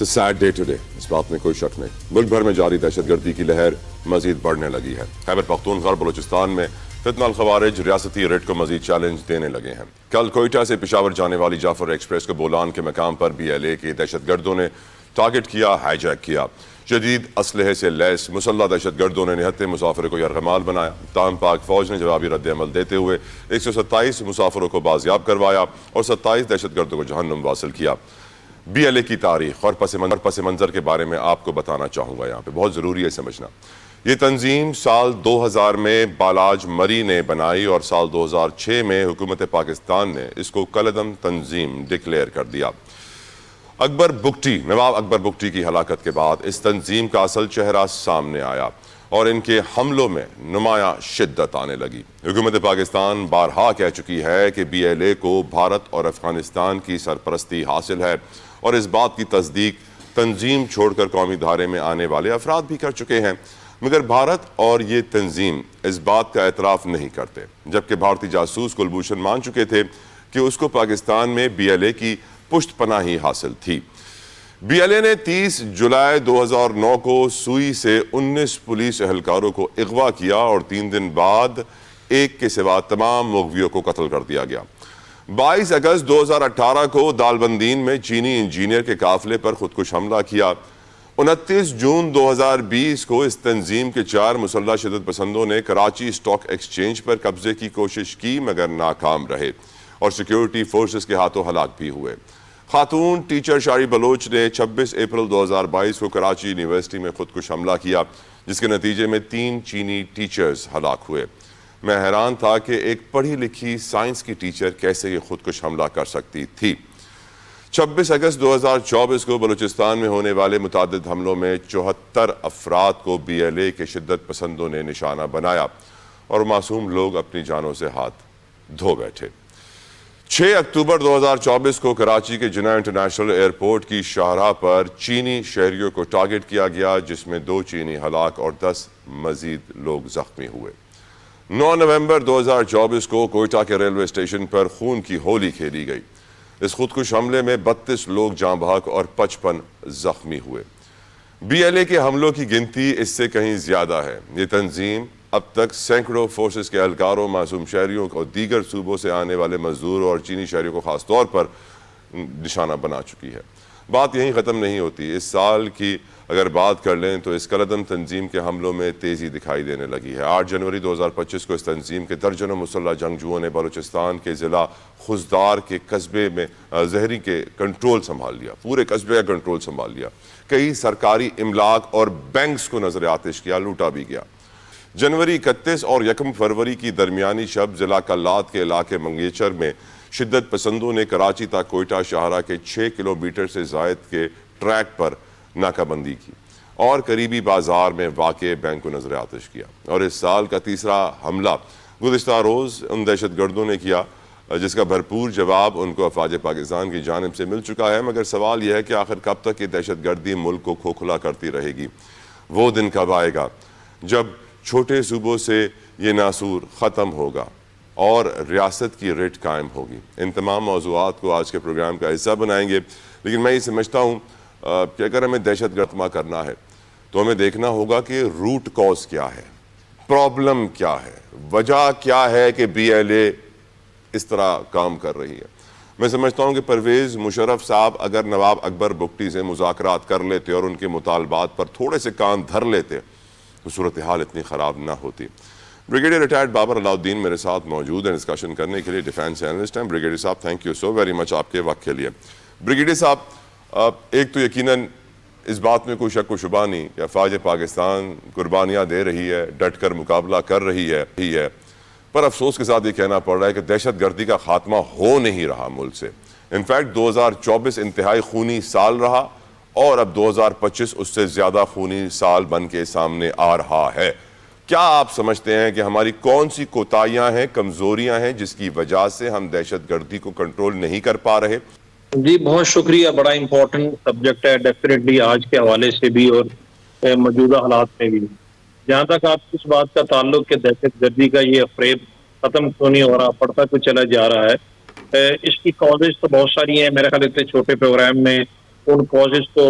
Sad day today, اس بات میں کوئی شک نہیں۔ ملک بھر میں جاری دہشت گردی کی لہر مزید بڑھنے لگی ہے۔ خیبر پختونخوا اور بلوچستان میں فتنہ الخوارج ریاستی ریٹ کو مزید چیلنج دینے لگے ہیں۔ کل کوئٹہ سے پشاور جانے والی جعفر ایکسپریس کو بولان کے مقام پر BLA کے دہشت گردوں نے ٹارگٹ کیا، ہائی جیک کیا۔ جدید اسلحے سے لیس مسلح دہشت گردوں نے نہتے مسافر کو یرغمال بنایا، تاہم پاک فوج نے جوابی رد عمل دیتے ہوئے 127 مسافروں کو بازیاب کروایا اور 27 دہشت گردوں کو جہنم واصل کیا۔ BLA کی تاریخ اور پس منظر کے بارے میں آپ کو بتانا چاہوں گا، یہاں پہ بہت ضروری ہے سمجھنا۔ یہ تنظیم سال 2000 میں بالاج مری نے بنائی اور سال 2006 میں حکومت پاکستان نے اس کو کالعدم تنظیم ڈکلیئر کر دیا۔ نواب اکبر بگٹی کی ہلاکت کے بعد اس تنظیم کا اصل چہرہ سامنے آیا اور ان کے حملوں میں نمایاں شدت آنے لگی۔ حکومت پاکستان بارہا کہہ چکی ہے کہ BLA کو بھارت اور افغانستان کی سرپرستی حاصل ہے اور اس بات کی تصدیق تنظیم چھوڑ کر قومی دھارے میں آنے والے افراد بھی کر چکے ہیں، مگر بھارت اور یہ تنظیم اس بات کا اعتراف نہیں کرتے، جبکہ بھارتی جاسوس کلبھوشن مان چکے تھے کہ اس کو پاکستان میں BLA کی پشت پناہی حاصل تھی۔ BLA نے 30 جولائی 2009 کو سوئی سے 19 پولیس اہلکاروں کو اغوا کیا اور 3 دن بعد ایک کے سوا تمام مغویوں کو قتل کر دیا گیا۔ 22 اگست 2018 کو دالبندین میں چینی انجینئر کے قافلے پر خودکش حملہ کیا۔ 29 جون 2020 کو اس تنظیم کے 4 مسلح شدت پسندوں نے کراچی سٹاک ایکسچینج پر قبضے کی کوشش کی مگر ناکام رہے اور سیکیورٹی فورسز کے ہاتھوں ہلاک بھی ہوئے۔ خاتون ٹیچر شاری بلوچ نے 26 اپریل 2022 کو کراچی یونیورسٹی میں خودکش حملہ کیا، جس کے نتیجے میں 3 چینی ٹیچرز ہلاک ہوئے۔ میں حیران تھا کہ ایک پڑھی لکھی سائنس کی ٹیچر کیسے یہ خودکش حملہ کر سکتی تھی۔ 26 اگست 2024 کو بلوچستان میں ہونے والے متعدد حملوں میں 74 افراد کو BLA کے شدت پسندوں نے نشانہ بنایا اور معصوم لوگ اپنی جانوں سے ہاتھ دھو بیٹھے۔ 6 اکتوبر 2024 کو کراچی کے جناح انٹرنیشنل ایئرپورٹ کی شاہراہ پر چینی شہریوں کو ٹارگٹ کیا گیا، جس میں 2 چینی ہلاک اور 10 مزید لوگ زخمی ہوئے۔ 9 نومبر 2024 کو کوئٹہ کے ریلوے اسٹیشن پر خون کی ہولی کھیلی گئی۔ اس خودکش حملے میں 32 لوگ جاں بحق اور 55 زخمی ہوئے۔ BLA کے حملوں کی گنتی اس سے کہیں زیادہ ہے۔ یہ تنظیم اب تک سینکڑوں فورسز کے اہلکاروں، معصوم شہریوں اور دیگر صوبوں سے آنے والے مزدوروں اور چینی شہریوں کو خاص طور پر نشانہ بنا چکی ہے۔ بات یہیں ختم نہیں ہوتی۔ اس سال کی اگر بات کر لیں تو اس کالعدم تنظیم کے حملوں میں تیزی دکھائی دینے لگی ہے۔ 8 جنوری 2025 کو اس تنظیم کے درجنوں مسلح جنگجوؤں نے بلوچستان کے ضلع خزدار کے قصبے میں زہری کے کنٹرول سنبھال لیا، پورے قصبے کا کنٹرول سنبھال لیا۔ کئی سرکاری املاک اور بینکس کو نظر آتش کیا، لوٹا بھی گیا۔ جنوری 31 اور 1 فروری کی درمیانی شب ضلع کلات کے علاقے منگیچر میں شدت پسندوں نے کراچی تا کوئٹہ شاہراہ کے 6 کلومیٹر سے زائد کے ٹریک پر ناکہ بندی کی اور قریبی بازار میں واقع بینک کو نظر آتش کیا۔ اور اس سال کا تیسرا حملہ گزشتہ روز ان دہشت گردوں نے کیا، جس کا بھرپور جواب ان کو افواج پاکستان کی جانب سے مل چکا ہے، مگر سوال یہ ہے کہ آخر کب تک یہ دہشت گردی ملک کو کھوکھلا کرتی رہے گی؟ وہ دن کب آئے گا جب چھوٹے صوبوں سے یہ ناسور ختم ہوگا اور ریاست کی ریٹ قائم ہوگی؟ ان تمام موضوعات کو آج کے پروگرام کا حصہ بنائیں گے، لیکن میں یہ سمجھتا ہوں کہ اگر ہمیں دہشت گردی کرنا ہے تو ہمیں دیکھنا ہوگا کہ روٹ کاز کیا ہے، پرابلم کیا ہے، وجہ کیا ہے کہ BLA اس طرح کام کر رہی ہے۔ میں سمجھتا ہوں کہ پرویز مشرف صاحب اگر نواب اکبر بگٹی سے مذاکرات کر لیتے اور ان کے مطالبات پر تھوڑے سے کان دھر لیتے تو صورتحال اتنی خراب نہ ہوتی۔ بریگیڈیئر ریٹائرڈ بابر علاؤدین میرے ساتھ موجود ہیں ڈسکشن کرنے کے لیے، ڈیفینس اینالسٹ ہیں۔ بریگیڈیئر صاحب thank you so very much آپ کے وقت کے لیے۔ بریگیڈیئر صاحب، ایک تو یقیناً اس بات میں کوئی شک و شبہ نہیں کہ افواج پاکستان قربانیاں دے رہی ہے، ڈٹ کر مقابلہ کر رہی ہے، پر افسوس کے ساتھ یہ کہنا پڑ رہا ہے کہ دہشت گردی کا خاتمہ ہو نہیں رہا ملک سے۔ انفیکٹ 2024 انتہائی خونی سال رہا اور اب 2025 اس سے زیادہ خونی سال بن کے سامنے آ رہا ہے۔ کیا آپ سمجھتے ہیں کہ ہماری کون سی کوتاہیاں ہیں، کمزوریاں ہیں جس کی وجہ سے ہم دہشت گردی کو کنٹرول نہیں کر پا رہے؟ جی بہت شکریہ، بڑا امپورٹنٹ سبجیکٹ ہے ڈیفینیٹلی آج کے حوالے سے بھی اور موجودہ حالات میں بھی۔ جہاں تک آپ اس بات کا تعلق کہ دہشت گردی کا یہ فریب ختم کیوں نہیں ہو رہا، پڑھتا کیوں چلا جا رہا ہے، اس کی کازز تو بہت ساری ہیں۔ میرے خیال اتنے چھوٹے پروگرام میں ان کازز کو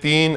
3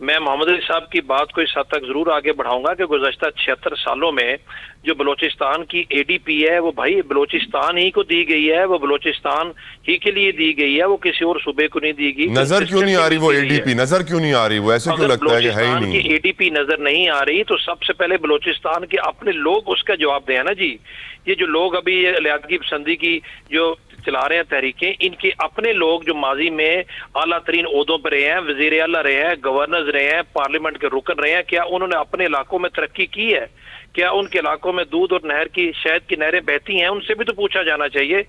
میں محمد علی صاحب کی بات کو اس حد تک ضرور آگے بڑھاؤں گا کہ گزشتہ 76 سالوں میں جو بلوچستان کی ADP ہے وہ بھائی بلوچستان ہی کو دی گئی ہے, وہ بلوچستان ہی کے لیے دی گئی ہے, وہ کسی اور صوبے کو نہیں دی گئی. نظر کیوں نہیں آ رہی وہ ADP, نظر کیوں نہیں آ رہی وہ, ایسے کیوں لگتا ہے کہ ہے ہی نہیں؟ کی ADP نظر نہیں آ رہی تو سب سے پہلے بلوچستان کے اپنے لوگ اس کا جواب دیں نا جی. یہ جو لوگ ابھی علیحدگی پسندی کی جو چلا رہے ہیں تحریکیں, ان کے اپنے لوگ جو ماضی میں اعلیٰ ترین عہدوں پہ رہے ہیں, وزیر اعلیٰ رہے ہیں, گورنرز رہے ہیں, پارلیمنٹ کے رکن رہے ہیں, کیا انہوں نے اپنے علاقوں میں ترقی کی ہے؟ کیا ان کے علاقوں میں دودھ اور نہر کی شہد کی نہریں بہتی ہیں؟ ان سے بھی تو پوچھا جانا چاہیے.